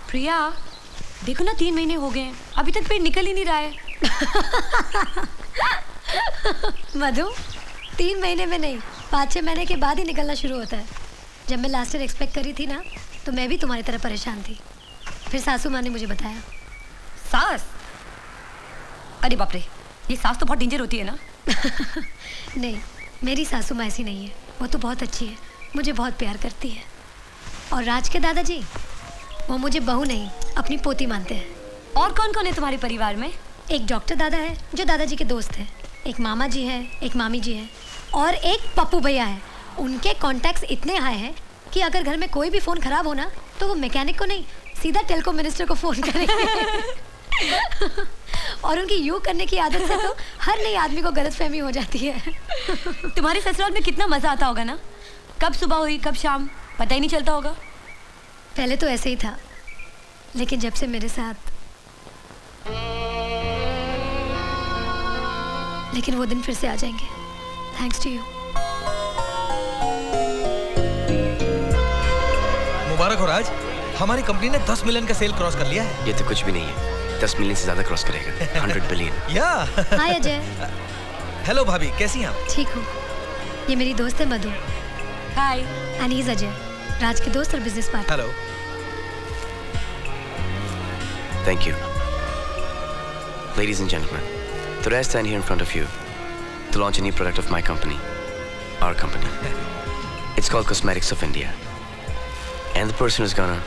प्रिया, देखो ना 3 महीने हो गए हैं, अभी तक पेट निकल ही नहीं रहा है। मधु, 3 महीने में नहीं, 5-6 महीने के बाद ही निकलना शुरू होता है। जब मैं लास्ट ईयर एक्सपेक्ट करी थी ना, तो मैं भी तुम्हारी तरह परेशान थी। फिर सासू माँ ने मुझे बताया। सास? अरे बाप रे, ये सास तो बहुत डेंजर होती है ना। नहीं, मेरी सासू माँ ऐसी नहीं है, वो तो बहुत अच्छी है, मुझे बहुत प्यार करती है। और राज के दादाजी, वो मुझे बहू नहीं, अपनी पोती मानते हैं। और कौन कौन है तुम्हारे परिवार में? एक डॉक्टर दादा है जो दादाजी के दोस्त हैं, एक मामा जी है, एक मामी जी है, और एक पप्पू भैया है। उनके कॉन्टैक्ट्स इतने हाई हैं कि अगर घर में कोई भी फ़ोन ख़राब हो ना, तो वो मैकेनिक को नहीं, सीधा टेलीकॉम मिनिस्टर को फ़ोन करेंगे। और उनकी यूँ करने की आदत से तो हर नई आदमी को गलतफहमी हो जाती है। तुम्हारे ससुराल में कितना मज़ा आता होगा ना, कब सुबह हुई कब शाम पता ही नहीं चलता होगा। पहले तो ऐसे ही था, लेकिन जब से मेरे साथ, लेकिन वो दिन फिर से आ जाएंगे, थैंक्स टू यू। मुबारक हो राज, हमारी कंपनी ने 10 मिलियन का सेल क्रॉस कर लिया है। ये तो कुछ भी नहीं है, 10 मिलियन से ज्यादा क्रॉस करेगा। 100 बिलियन। या हाय अजय। हेलो भाभी, कैसी हैं आप? ठीक हूँ। ये मेरी दोस्त है मधु। हाय। एंड ही इज अजय, राज के दोस्त और business partner. Hello. Thank you. Ladies and gentlemen, today I stand here in front of you to launch a new product of my company, our company. It's called Cosmetics of India. And the person who's gonna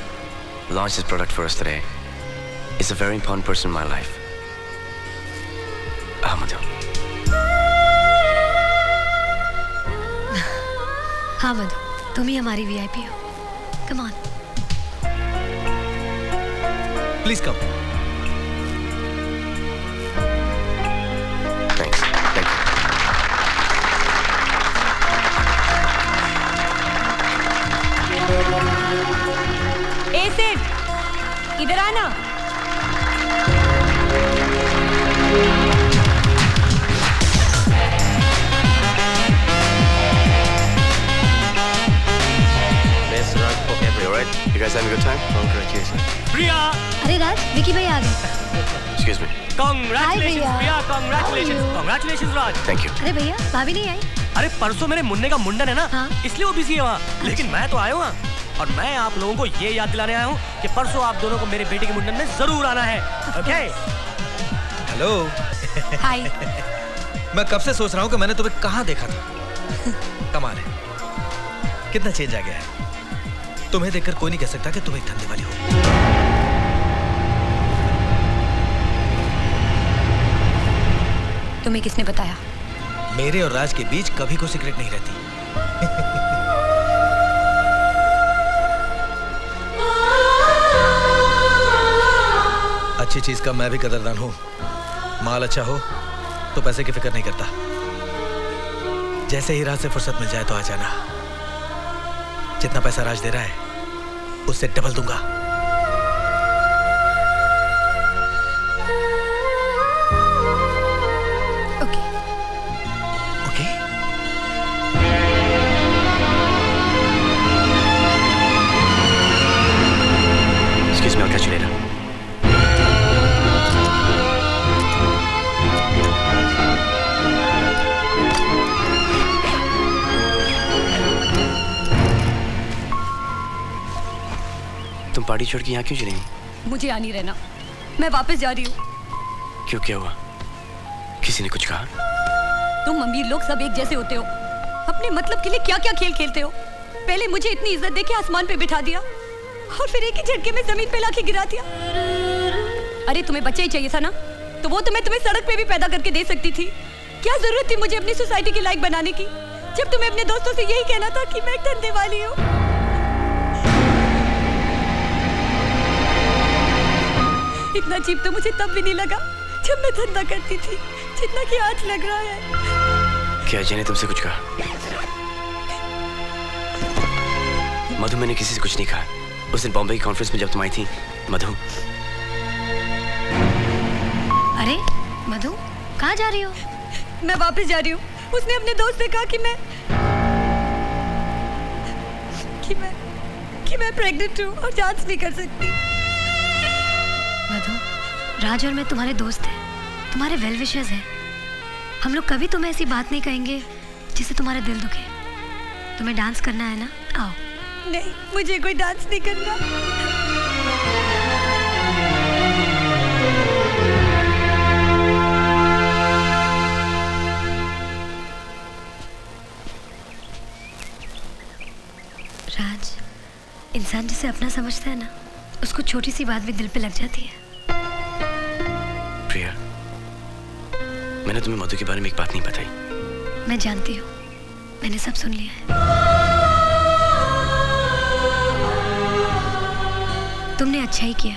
launch this product for us today is a very important person in my life. Madhu. हाँ मधु, तुम ही हमारी VIP हो। Come on. Please come. Thanks. Thank you. ए सेठ, इधर आना। You all right? You guys having a good time? Congratulations. प्रिया! अरे राज, विकी भाई आ गए। Excuse me. Congratulations भैया। प्रिया, congratulations, congratulations Raj. Thank you. अरे भैया, भाभी नहीं आई? अरे परसों मेरे मुन्ने का मुंडन है ना, हाँ। इसलिए वो बिजी है वहाँ। लेकिन मैं तो आया हूँ और मैं आप लोगों को ये याद दिलाने आया हूँ कि परसों आप दोनों को मेरे बेटे के मुंडन में जरूर आना है। ओके? हेलो। हाय। मैं कब से सोच रहा हूँ कि मैंने तुम्हें कहाँ देखा था। कमाल है, कितना चेंज आ गया है। तुम्हें देखकर कोई नहीं कह सकता कि तुम एक धंधे वाली हो। तुम्हें किसने बताया? मेरे और राज के बीच कभी कोई सीक्रेट नहीं रहती। अच्छी चीज का मैं भी कदरदान हूं। माल अच्छा हो तो पैसे की फिक्र नहीं करता। जैसे ही राज से फुर्सत मिल जाए तो आ जाना। जितना पैसा राज दे रहा है उससे डबल दूंगा। Okay. Okay? Excuse me, I'll catch you later. तुम पार्टी छोड़ के यहाँ क्यों चली गई? मुझे यहाँ नहीं रहना, मैं वापस जा रही हूँ। क्यों, क्या हुआ? किसी ने कुछ कहा? तुम अमीर लोग सब एक जैसे होते हो, अपने मतलब के लिए क्या क्या खेल खेलते हो। पहले मुझे इतनी इज्जत देके आसमान पे बिठा दिया और फिर एक ही झटके में जमीन पे लाके गिरा दिया। अरे तुम्हें बच्चा ही चाहिए था ना, तो वो तो मैं तुम्हें सड़क पे भी पैदा करके दे सकती थी। क्या जरूरत थी मुझे अपनी सोसाइटी के लायक बनाने की, जब तुम्हें अपने दोस्तों से यही कहना था कि मैं एक धंधे वाली हूँ। इतना चीप तो मुझे तब भी नहीं लगा जब मैं धंधा करती थी, जितना कि आज लग रहा है। क्या अजय ने तुमसे कुछ कहा? मधु, मैंने किसी से कुछ नहीं कहा। उस दिन बॉम्बे की कॉन्फ्रेंस में जब तुम आई थी, मधु। अरे मधु, कहाँ जा रही हो? मैं वापस जा रही हूँ। उसने अपने दोस्त से कहा कि मैं प्रेग्नेंट हूँ और जांच नहीं कर सकती। मधु, राज और मैं तुम्हारे दोस्त हैं, तुम्हारे वेल विशर्स हैं। हम लोग कभी तुम्हें ऐसी बात नहीं कहेंगे जिससे तुम्हारा दिल दुखे। तुम्हें डांस करना है ना, आओ। नहीं, मुझे कोई डांस नहीं करना। राज, इंसान जिसे अपना समझता है ना, उसको छोटी सी बात भी दिल पे लग जाती है। प्रिया, मैंने तुम्हें मधु के बारे में एक बात नहीं बताई। मैं जानती हूँ, मैंने सब सुन लिया है। तुमने अच्छा ही किया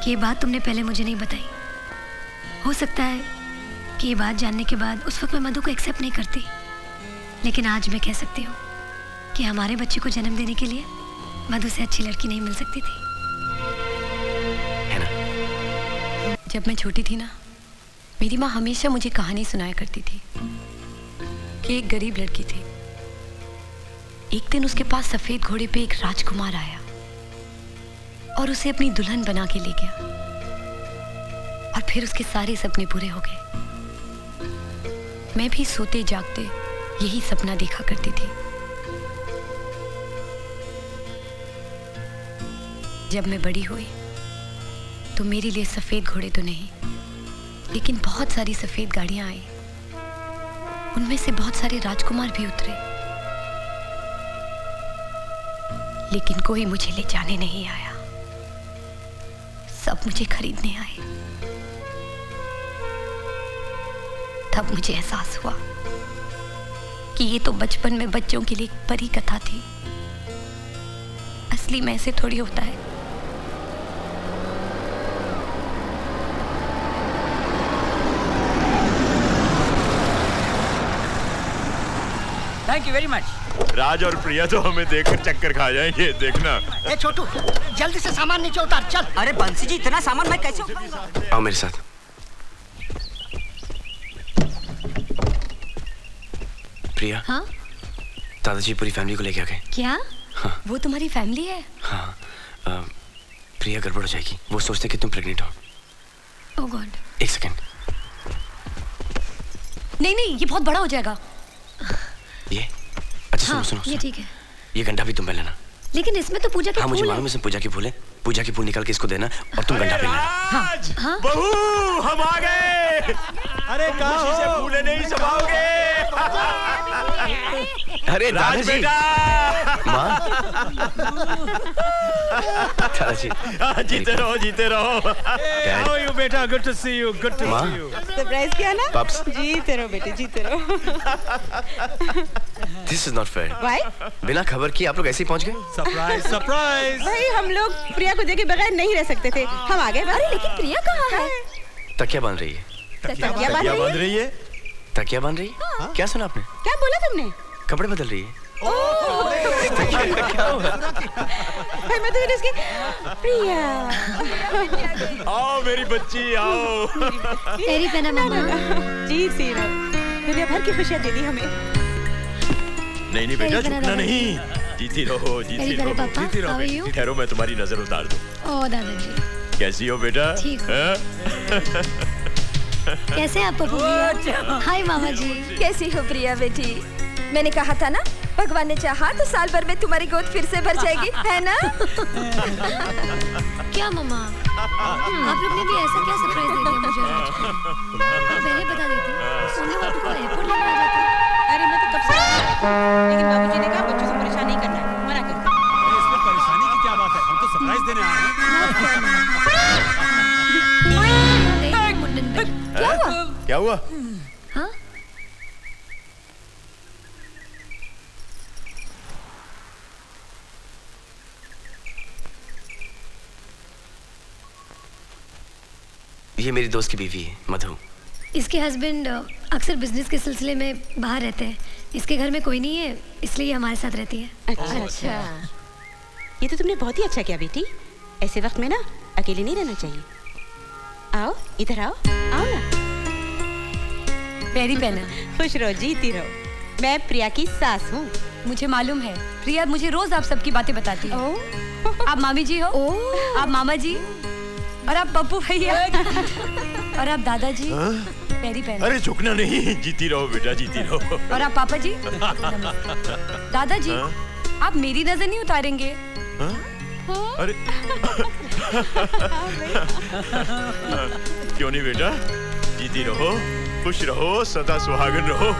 कि ये बात तुमने पहले मुझे नहीं बताई। हो सकता है कि ये बात जानने के बाद उस वक्त मैं मधु को एक्सेप्ट नहीं करती, लेकिन आज मैं कह सकती हूँ कि हमारे बच्चे को जन्म देने के लिए मधु से अच्छी लड़की नहीं मिल सकती थी। है ना? जब मैं छोटी थी ना, मेरी माँ हमेशा मुझे कहानी सुनाया करती थी कि एक गरीब लड़की थी। एक दिन उसके पास सफेद घोड़े पे एक राजकुमार आया और उसे अपनी दुल्हन बना के ले गया, और फिर उसके सारे सपने पूरे हो गए। मैं भी सोते जागते यही सपना देखा करती थी। जब मैं बड़ी हुई तो मेरे लिए सफेद घोड़े तो नहीं, लेकिन बहुत सारी सफेद गाड़ियां आई। उनमें से बहुत सारे राजकुमार भी उतरे, लेकिन कोई मुझे ले जाने नहीं आया। सब मुझे खरीदने आए। तब मुझे एहसास हुआ कि ये तो बचपन में बच्चों के लिए एक परी कथा थी। असली में ऐसे थोड़ी होता है। Thank you very much. Raj और प्रिया तो हमें देखकर चक्कर खा जाएंगे, देखना। ए छोटू, जल्दी से सामान नीचे उतार, चल। अरे बंसी जी, इतना सामान मैं कैसे उठाऊंगा? आओ मेरे साथ। प्रिया। हाँ? दादाजी पूरी फैमिली को लेके आ गए। क्या? हाँ। वो तुम्हारी फैमिली है? हाँ। प्रिया गड़बड़ हो जाएगी। वो सोचते कि तुम प्रेग्नेंट हो। ओह गॉड। एक सेकेंड। नहीं नहीं, ये बहुत बड़ा हो जाएगा। ये अच्छा, हाँ, सुनो। ये ठीक है। ये गंढा भी तुम पहन लेना। लेकिन इसमें तो पूजा के हाँ, फूल मुझे हैं। मालूम है इसमें पूजा की फूल है। पूजा की फूल निकाल के इसको देना और तुम गंढा पहन लेना। हाँ? बहू, हम आ गए। अरे खुशी से फूले नहीं समाओगे। अरे राज दादाजी। बेटा। माँ। दादाजी। जीते रहो, जीते रहो। Dad. How are you, बेटा? Good to see you. Good to माँ। see you. सरप्राइज किया ना? Pups. जीते रहो बेटे, जीते रहो। This is not fair. भाई, बिना खबर किए आप लोग ऐसे ही पहुंच गए? Surprise, surprise. भाई हम लोग प्रिया को देखे बगैर नहीं रह सकते थे। हम आ गए। अरे लेकिन प्रिया कहाँ है? तकिया बांध रही है। तकिया क्या बांध बांध रही है? तकिया बांध रही है? क्या सुना आपने? क्या बोला तुमने? कपड़े बदल रही है। भाई मैं तो इसकी प्रिया। आओ मेरी बच्ची, आओ। तेरी पहना मामा। जीती रहो। दुनिया भर की खुशियाँ दे दी हमें। नहीं नहीं बेटा, तेरी झुकना तरह नहीं। जीती रहो, जीती तेरी तरह रहो, पापा, जीती रहो how are बेटी। you? ठहरो, मैं तुम्हारी नजर उतार दूं। ओह दादाजी, कैसी हो बेटा? ठीक हूँ। हाँ? कैसे हैं आप पप्पू भैया? हाय मामा जी। कैसी हो प्रिया बेटी? मैंने कहा था ना, भगवान ने चाहा तो साल भर में तुम्हारी गोद फिर से भर जाएगी, है ना? क्या मामा, आप लोग ने भी ऐसा क्या सरप्राइज दे दिया मुझे आज? पहले बता देती, उन लोग आपको एयरपोर्ट लेने आ जाते। अरे मैं तो कब से लेकिन बाबूजी ने कहा बच्चों से परेशान नहीं करना है, मना कर दिया। इसमें परेशानी की क्या बात है? हम तो सरप्राइज देने आए हैं। मुंडन पे। क्या हुआ? हाँ? ये मेरी दोस्त की बीवी है, मधु। इसके हस्बैंड अक्सर बिजनेस के सिलसिले में बाहर रहते हैं। इसके घर में कोई नहीं है, इसलिए ये हमारे साथ रहती है। अच्छा, ये तो तुमने बहुत ही अच्छा किया बेटी। ऐसे वक्त में ना अकेले नहीं रहना चाहिए। आओ इधर आओ, आओ ना। पैरी पहना। खुश रहो, जीती रहो। मैं प्रिया की सास हूँ। मुझे मालूम है, प्रिया मुझे रोज आप सबकी बातें बताती है। आप मामी जी हो, आप मामा जी, और आप पप्पू भैया और आप दादाजी पैरी पैरी। अरे झुकना नहीं, जीती रहो बेटा, जीती रहो। और आप पापा जी दादाजी आप मेरी नजर नहीं उतारेंगे? अरे क्यों नहीं बेटा, जीती रहो, खुश रहो, सदा सुहागन रहो।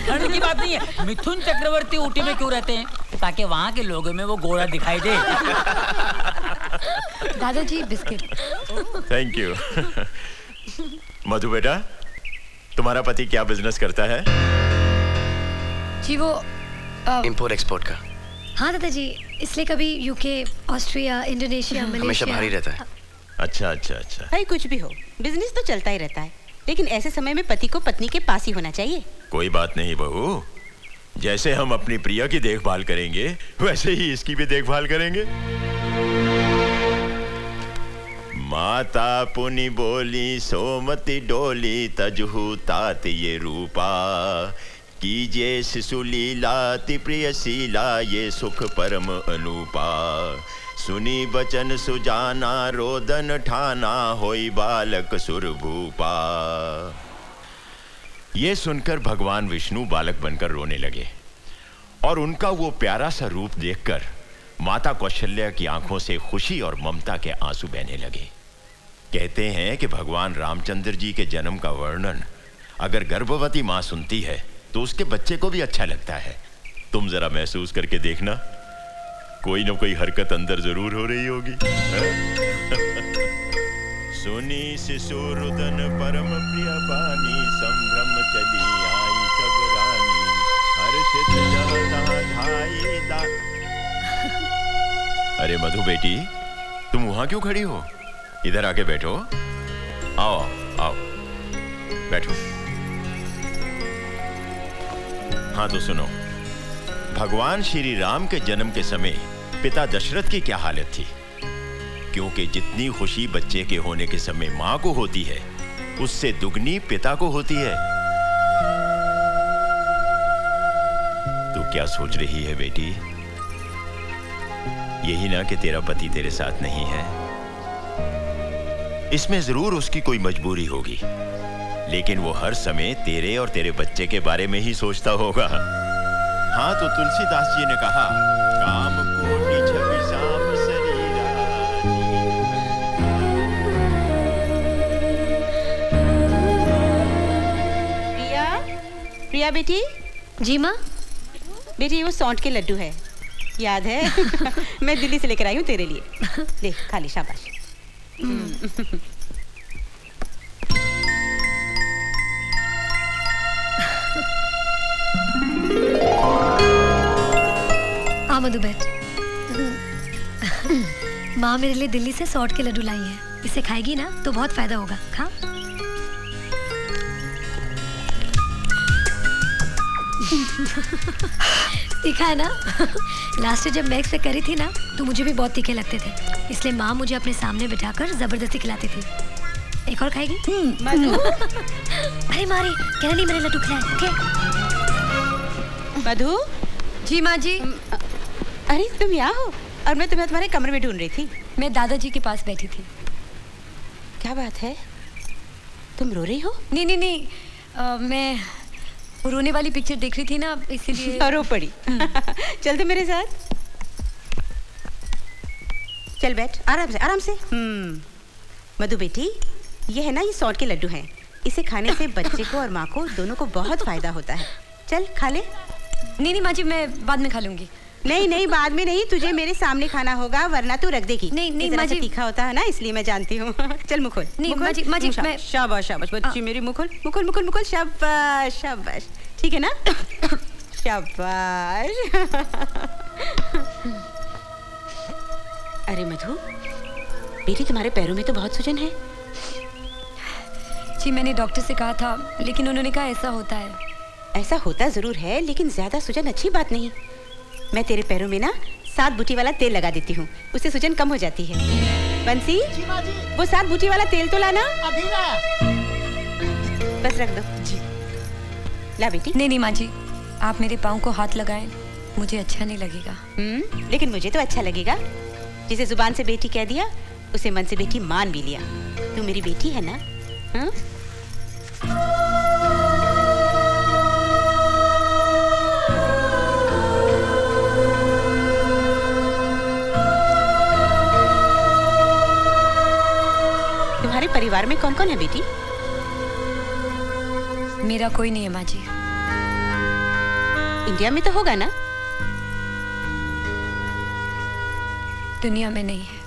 डरने की बात नहीं है। मिथुन चक्रवर्ती ऊटी में क्यों रहते हैं? ताकि वहाँ के लोगों में वो गोरा दिखाई दे। दादाजी बिस्किट। Thank you. मधु बेटा, तुम्हारा पति क्या बिजनेस करता है? जी वो इंपोर्ट एक्सपोर्ट का। हाँ दादाजी, इसलिए कभी यूके, ऑस्ट्रिया, इंडोनेशिया, हमेशा मलेशिया। बाहर ही रहता है। अच्छा अच्छा अच्छा। भाई कुछ भी हो, बिजनेस तो चलता ही रहता है, लेकिन ऐसे समय में पति को पत्नी के पास ही होना चाहिए। कोई बात नहीं बहू, जैसे हम अपनी प्रिया की देखभाल करेंगे वैसे ही इसकी भी देखभाल करेंगे। माता पुनि बोली सोमति डोली तजहु तात ये रूपा, कीजिए शिशु लीला ति प्रियशीला ये सुख परम अनूपा, सुनी बचन सुजाना रोदन ठाना होई बालक सुरभूपा। ये सुनकर भगवान विष्णु बालक बनकर रोने लगे और उनका वो प्यारा सा रूप देखकर माता कौशल्या की आंखों से खुशी और ममता के आंसू बहने लगे। कहते हैं कि भगवान रामचंद्र जी के जन्म का वर्णन अगर गर्भवती माँ सुनती है तो उसके बच्चे को भी अच्छा लगता है। तुम जरा महसूस करके देखना, कोई ना कोई हरकत अंदर जरूर हो रही होगी। सुनी शिशु रुदन परम प्रिय बानी, संभ्रम चली आई सब रानी, हर्षित जहाँ धाई दा। अरे मधु बेटी, तुम वहां क्यों खड़ी हो? इधर आके बैठो। आओ आओ बैठो। हाँ तो सुनो, भगवान श्री राम के जन्म के समय पिता दशरथ की क्या हालत थी? क्योंकि जितनी खुशी बच्चे के होने के समय माँ को होती है, उससे दुगनी पिता को होती है। तू क्या सोच रही है बेटी? यही ना कि तेरा पति तेरे साथ नहीं है। इसमें जरूर उसकी कोई मजबूरी होगी, लेकिन वो हर समय तेरे और तेरे बच्चे के बारे में ही सोचता होगा। हाँ तो तुलसीदास जी ने कहा, काम कोटि छवि साम शरीरा। प्रिया, प्रिया बेटी। जी माँ। बेटी वो सौंठ के लड्डू है, याद है? मैं दिल्ली से लेकर आई हूँ तेरे लिए। ले खा ली, शाबाश। मधु बैठ। माँ मेरे लिए दिल्ली से सौंठ के लड्डू लाई है, इसे खाएगी ना तो बहुत फायदा होगा। खा। तीखा है ना? लास्ट जब मैं पे करी थी ना तो मुझे भी बहुत तीखे लगते थे, इसलिए माँ मुझे अपने सामने बिठाकर जबरदस्ती खिलाती थी। एक और खाएगी? अरे मारी, कहना नहीं मैंने लड्डू खिलाया। ओके मधु। जी माँ जी। अरे तुम यहाँ हो और मैं तुम्हें तुम्हारे कमरे में ढूंढ रही थी। मैं दादाजी के पास बैठी थी। क्या बात है, तुम रो रही हो? नहीं नहीं नहीं, मैं रोने वाली पिक्चर देख रही थी ना, इसीलिए। रो पड़ी। चल तो मेरे साथ। चल बैठ, आराम से आराम से। मधु बेटी, ये है ना, ये सौंठ के लड्डू हैं। इसे खाने से बच्चे को और माँ को दोनों को बहुत फायदा होता है। चल खा ले। नहीं नहीं माँ जी, मैं बाद में खा लूंगी। नहीं नहीं, बाद में नहीं, तुझे मेरे सामने खाना होगा वरना तू रख देगी। नहीं नहीं माँ जी, तीखा होता है ना, इसलिए मैं जानती हूँ। चल मुकुल। नहीं माँ जी, मैं शाबाश शाबाश बच्ची मेरी। मुकुल मुकुल मुकुल मुकुल, शाबाश शाबाश। ठीक है ना? शाबाश। अरे मधु बेटी, तुम्हारे पैरों में तो बहुत सूजन है। जी मैंने डॉक्टर से कहा था, लेकिन उन्होंने कहा ऐसा होता है। ऐसा होता जरूर है, लेकिन ज्यादा सूजन अच्छी बात नहीं। मैं तेरे पैरों में ना 7 बूटी वाला तेल लगा देती हूँ, उससे सूजन कम हो जाती है। बंसी, वो 7 बूटी वाला तेल तो लाना। अभी बस रख दो जी। ला बेटी। नहीं नहीं माँ जी, आप मेरे पाँव को हाथ लगाएं, मुझे अच्छा नहीं लगेगा। लेकिन मुझे तो अच्छा लगेगा। जिसे जुबान से बेटी कह दिया उसे मन से बेटी मान भी लिया। तू मेरी बेटी है ना? हाँ? तुम्हारे परिवार में कौन कौन है बेटी? मेरा कोई नहीं है माँ जी। इंडिया में तो होगा ना? दुनिया में नहीं है।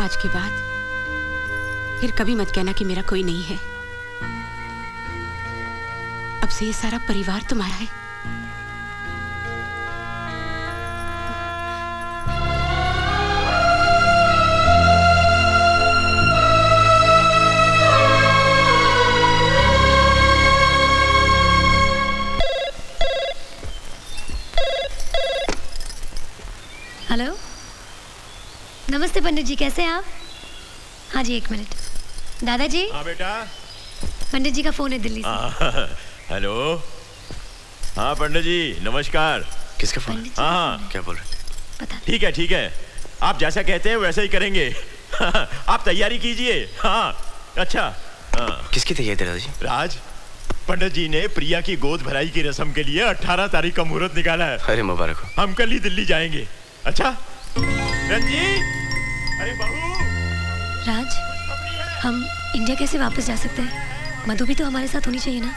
आज के बाद फिर कभी मत कहना कि मेरा कोई नहीं है। अब से ये सारा परिवार तुम्हारा है। हेलो, नमस्ते पंडित जी, कैसे हैं आप? हाँ जी, 1 मिनट। दादाजी। हाँ बेटा। पंडित जी का फोन है दिल्ली से। हेलो। हाँ पंडित जी नमस्कार। किसका फोन? हाँ क्या बोल रहे? पता ठीक है ठीक है, आप जैसा कहते हैं वैसा ही करेंगे। आप तैयारी कीजिए। हाँ अच्छा। हाँ। किसकी तैयारी दादाजी? राज, पंडित जी ने प्रिया की गोद भराई की रस्म के लिए 18 तारीख का मुहूर्त निकाला है। अरे मुबारक हो। हम कल ही दिल्ली जाएंगे। अच्छा रंजी, अरे बहू। राज, हम इंडिया कैसे वापस जा सकते हैं? मधु भी तो हमारे साथ होनी चाहिए ना?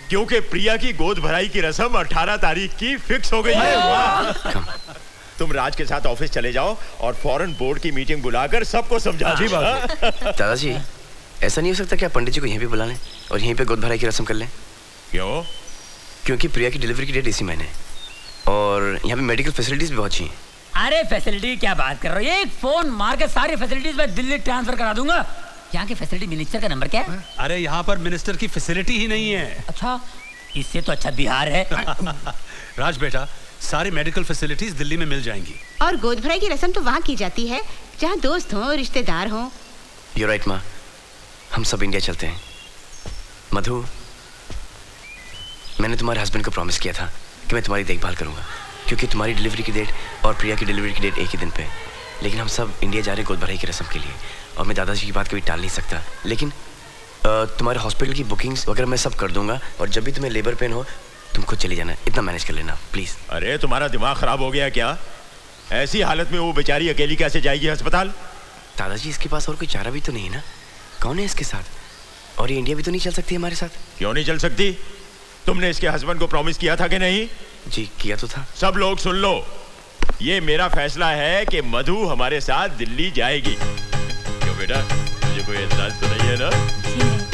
क्योंकि प्रिया की गोद भराई की रस्म 18 तारीख की फिक्स हो गई है। तुम राज के साथ ऑफिस चले जाओ और फॉरेन बोर्ड की मीटिंग बुलाकर सबको समझा दो। दादाजी, ऐसा नहीं हो सकता क्या पंडित जी को यहीं पे बुला लें और यहीं पे गोद भराई की रस्म कर लें? क्यों? क्योंकि प्रिया की डिलीवरी की डेट इसी महीने और यहाँ पे मेडिकल फैसिलिटीज भी बहुत अच्छी हैं। अरे फैसिलिटी क्या बात कर रहे हो? एक फोन मार के सारी फैसिलिटीज मैं दिल्ली ट्रांसफर करा दूंगा। यहाँ के फैसिलिटी मिनिस्टर का नंबर क्या है? अरे यहाँ पर मिनिस्टर की फैसिलिटी ही नहीं है। अच्छा, इससे तो अच्छा बिहार है। राज बेटा, सारी मेडिकल फैसिलिटीज दिल्ली में मिल जाएंगी। और गोद भराई की रस्म तो वहाँ की जाती है जहाँ दोस्त हो, रिश्तेदार हो। You're right, माँ। हम सब इंडिया चलते हैं। मधु, मैंने तुम्हारे हस्बैंड को प्रॉमिस किया था कि मैं तुम्हारी देखभाल करूंगा, क्योंकि तुम्हारी डिलीवरी की डेट और प्रिया की डिलीवरी की डेट एक ही दिन पे है। लेकिन हम सब इंडिया जा रहे हैं गोद भराई की रस्म के लिए और मैं दादाजी की बात कभी टाल नहीं सकता। लेकिन तुम्हारे हॉस्पिटल की बुकिंग्स वगैरह मैं सब कर दूंगा और जब भी तुम्हें लेबर पेन हो तुम खुद चली जाना, इतना मैनेज कर लेना प्लीज। अरे तुम्हारा दिमाग खराब हो गया क्या? ऐसी हालत में वो बेचारी अकेली कैसे जाएगी अस्पताल? दादाजी, इसके पास और कोई चारा भी तो नहीं है ना? कौन है इसके साथ? और ये इंडिया भी तो नहीं चल सकती हमारे साथ। क्यों नहीं चल सकती? तुमने इसके हस्बैंड को प्रॉमिस किया था कि नहीं? जी किया तो था। सब लोग सुन लो, ये मेरा फैसला है कि मधु हमारे साथ दिल्ली जाएगी। क्यों बेटा, मुझे कोई एतराज तो नहीं है ना?